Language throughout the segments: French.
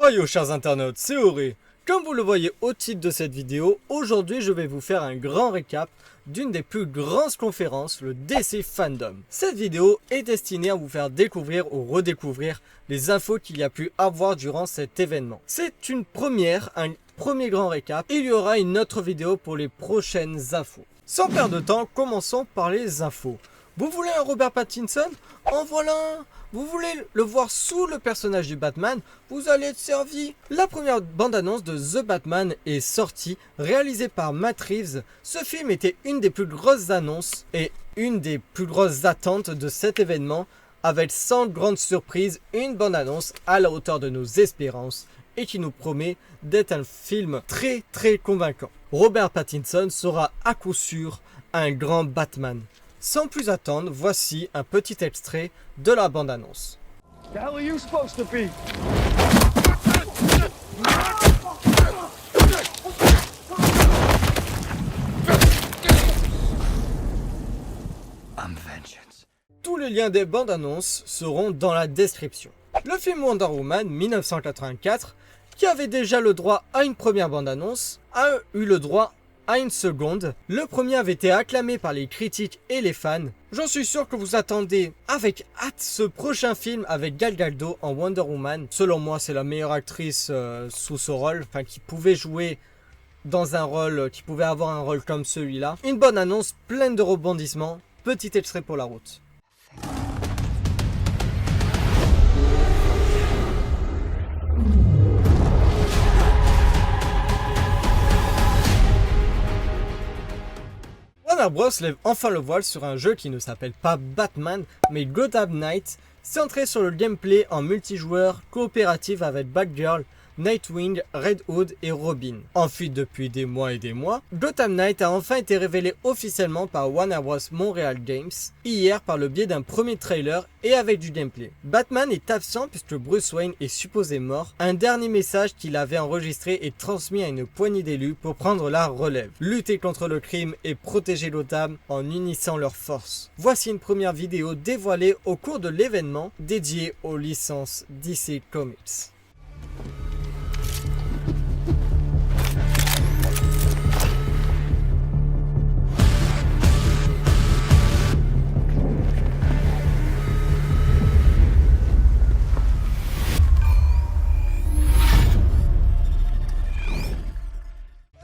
Yo chers internautes, c'est Auré. Comme vous le voyez au titre de cette vidéo, aujourd'hui je vais vous faire un grand récap d'une des plus grandes conférences, le DC Fandom. Cette vidéo est destinée à vous faire découvrir ou redécouvrir les infos qu'il y a pu avoir durant cet événement. C'est une première, un premier grand récap. Il y aura une autre vidéo pour les prochaines infos. Sans perdre de temps, commençons par les infos. Vous voulez un Robert Pattinson? En voilà un. Vous voulez le voir sous le personnage du Batman? Vous allez être servi. La première bande-annonce de The Batman est sortie, réalisée par Matt Reeves. Ce film était une des plus grosses annonces et une des plus grosses attentes de cet événement, avec sans grande surprise une bande-annonce à la hauteur de nos espérances et qui nous promet d'être un film très convaincant. Robert Pattinson sera à coup sûr un grand Batman. Sans plus attendre, voici un petit extrait de la bande-annonce. The hell are you supposed to be? I'm vengeance. Tous les liens des bandes annonces seront dans la description. Le film Wonder Woman 1984, qui avait déjà le droit à une première bande annonce, a eu le droit à une seconde. Le premier avait été acclamé par les critiques et les fans. J'en suis sûr que vous attendez avec hâte ce prochain film avec Gal Gadot en Wonder Woman. Selon moi, c'est la meilleure actrice sous ce rôle, enfin qui pouvait jouer dans un rôle, qui pouvait avoir un rôle comme celui-là. Une bonne annonce pleine de rebondissements. Petit extrait pour la route. Warner Bros lève enfin le voile sur un jeu qui ne s'appelle pas Batman, mais Gotham Knight, centré sur le gameplay en multijoueur coopératif avec Batgirl, Nightwing, Red Hood et Robin. En fuite depuis des mois et des mois, Gotham Knight a enfin été révélé officiellement par Warner Bros Montreal Games, hier par le biais d'un premier trailer et avec du gameplay. Batman est absent puisque Bruce Wayne est supposé mort, un dernier message qu'il avait enregistré et transmis à une poignée d'élus pour prendre la relève. Lutter contre le crime et protéger Gotham en unissant leurs forces. Voici une première vidéo dévoilée au cours de l'événement dédié aux licences DC Comics.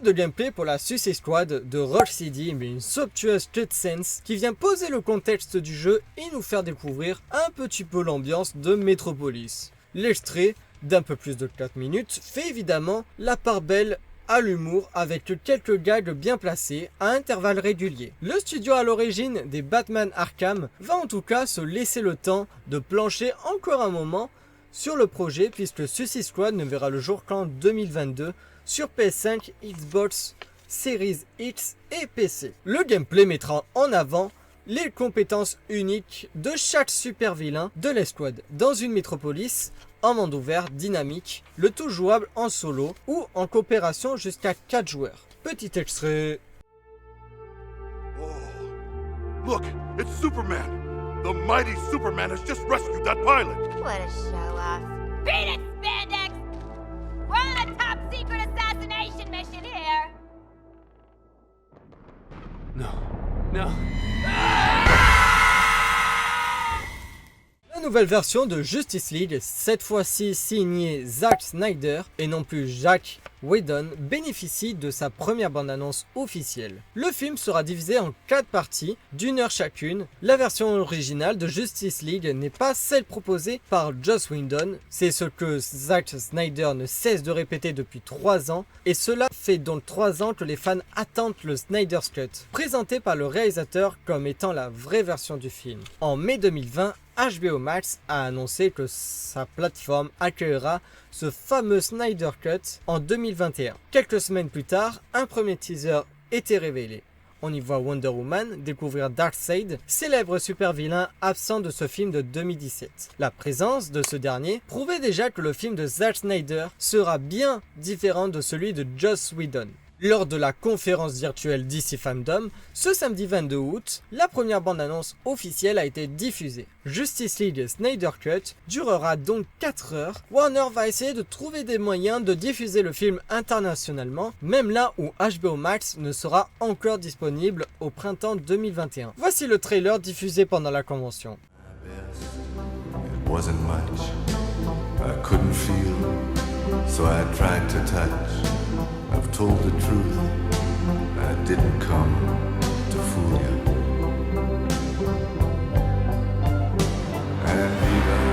De gameplay pour la Suicide Squad de Rocksteady, mais une somptueuse cutscene qui vient poser le contexte du jeu et nous faire découvrir un petit peu l'ambiance de Metropolis. L'extrait, d'un peu plus de 4 minutes, fait évidemment la part belle à l'humour avec quelques gags bien placés à intervalles réguliers. Le studio à l'origine des Batman Arkham va en tout cas se laisser le temps de plancher encore un moment sur le projet puisque Suicide Squad ne verra le jour qu'en 2022 sur PS5, Xbox Series X et PC. Le gameplay mettra en avant les compétences uniques de chaque super vilain de l'escouade dans une métropolis en monde ouvert dynamique, le tout jouable en solo ou en coopération jusqu'à 4 joueurs. Petit extrait. Oh, look, it's Superman. The mighty Superman has just rescued that pilot. What a show-off. Beat it, spandex! We're on a top-secret assassination mission here! No. La nouvelle version de Justice League, cette fois-ci signée Zack Snyder et non plus Jack Whedon, bénéficie de sa première bande-annonce officielle. Le film sera divisé en 4 parties, d'1 heure chacune. La version originale de Justice League n'est pas celle proposée par Joss Whedon, c'est ce que Zack Snyder ne cesse de répéter depuis 3 ans, et cela fait donc 3 ans que les fans attendent le Snyder's Cut, présenté par le réalisateur comme étant la vraie version du film. En mai 2020, HBO Max a annoncé que sa plateforme accueillera ce fameux Snyder Cut en 2021. Quelques semaines plus tard, un premier teaser était révélé. On y voit Wonder Woman découvrir Darkseid, célèbre super vilain absent de ce film de 2017. La présence de ce dernier prouvait déjà que le film de Zack Snyder sera bien différent de celui de Joss Whedon. Lors de la conférence virtuelle DC Fandom, ce samedi 22 août, la première bande-annonce officielle a été diffusée. Justice League Snyder Cut durera donc 4 heures. Warner va essayer de trouver des moyens de diffuser le film internationalement, même là où HBO Max ne sera encore disponible au printemps 2021. Voici le trailer diffusé pendant la convention. It wasn't much. I couldn't feel, so I tried to touch. I've told the truth. I didn't come to fool you. And even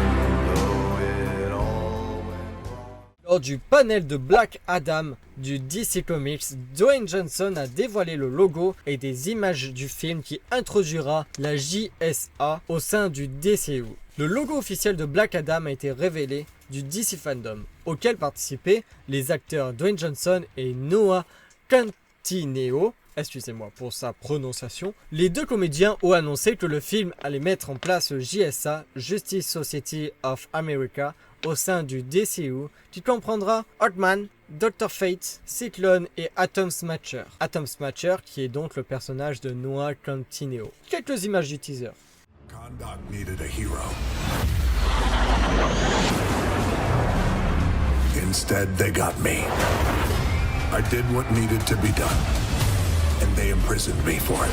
though it all went wrong. Lors du panel de Black Adam du DC Comics, Dwayne Johnson a dévoilé le logo et des images du film qui introduira la JSA au sein du DCU. Le logo officiel de Black Adam a été révélé du DC Fandom, auquel participaient les acteurs Dwayne Johnson et Noah Centineo. Excusez-moi pour sa prononciation. Les deux comédiens ont annoncé que le film allait mettre en place le JSA, Justice Society of America, au sein du DCU, qui comprendra Hawkman, Dr. Fate, Cyclone et Atom Smasher. Atom Smasher qui est donc le personnage de Noah Centineo. Quelques images du teaser. Conduct needed a hero. Instead, they got me. I did what needed to be done, and they imprisoned me for it.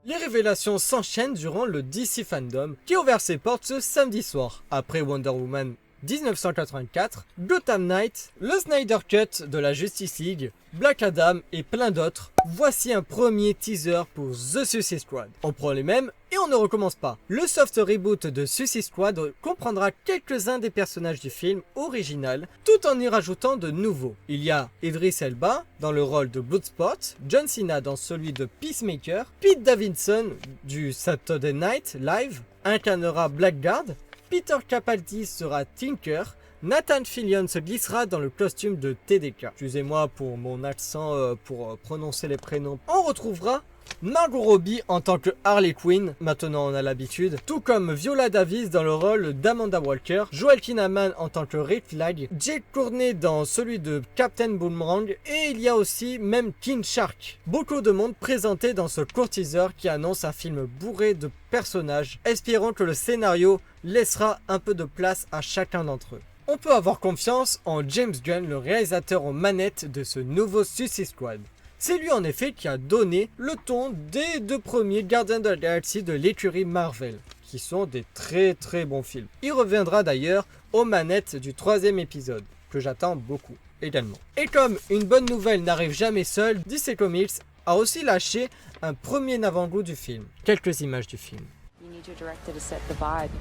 Les révélations s'enchaînent durant le DC Fandom qui a ouvert ses portes ce samedi soir. Après Wonder Woman 1984, Gotham Knight, le Snyder Cut de la Justice League, Black Adam et plein d'autres, voici un premier teaser pour The Suicide Squad. On prend les mêmes et on ne recommence pas. Le soft reboot de Suicide Squad comprendra quelques-uns des personnages du film original, tout en y rajoutant de nouveaux. Il y a Idris Elba dans le rôle de Bloodsport, John Cena dans celui de Peacemaker, Pete Davidson du Saturday Night Live incarnera Blackguard, Peter Capaldi sera Tinker, Nathan Fillion se glissera dans le costume de TDK. Excusez-moi pour mon accent pour prononcer les prénoms. On retrouvera Margot Robbie en tant que Harley Quinn, maintenant on a l'habitude, tout comme Viola Davis dans le rôle d'Amanda Walker, Joel Kinnaman en tant que Rick Flag, Jake Courtney dans celui de Captain Boomerang, et il y a aussi même King Shark. Beaucoup de monde présenté dans ce court teaser qui annonce un film bourré de personnages, espérons que le scénario laissera un peu de place à chacun d'entre eux. On peut avoir confiance en James Gunn, le réalisateur aux manettes de ce nouveau Suicide Squad. C'est lui en effet qui a donné le ton des deux premiers Gardiens de la Galaxie de l'écurie Marvel, qui sont des très bons films. Il reviendra d'ailleurs aux manettes du 3e épisode, que j'attends beaucoup également. Et comme une bonne nouvelle n'arrive jamais seule, DC Comics a aussi lâché un premier avant-goût du film. Quelques images du film. You need your director to set the vibe.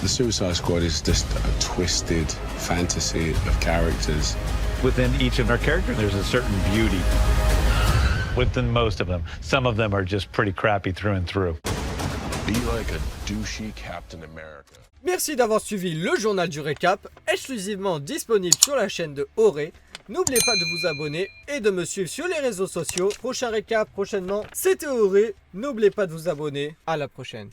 The Suicide Squad is just a twisted fantasy of characters. Within each of our characters, there's a certain beauty. Within most of them. Some of them are just pretty crappy through and through. Be like a douchey Captain America. Merci d'avoir suivi le journal du récap, exclusivement disponible sur la chaîne de Auré. N'oubliez pas de vous abonner et de me suivre sur les réseaux sociaux. Prochain récap prochainement, c'était Auré. N'oubliez pas de vous abonner. À la prochaine.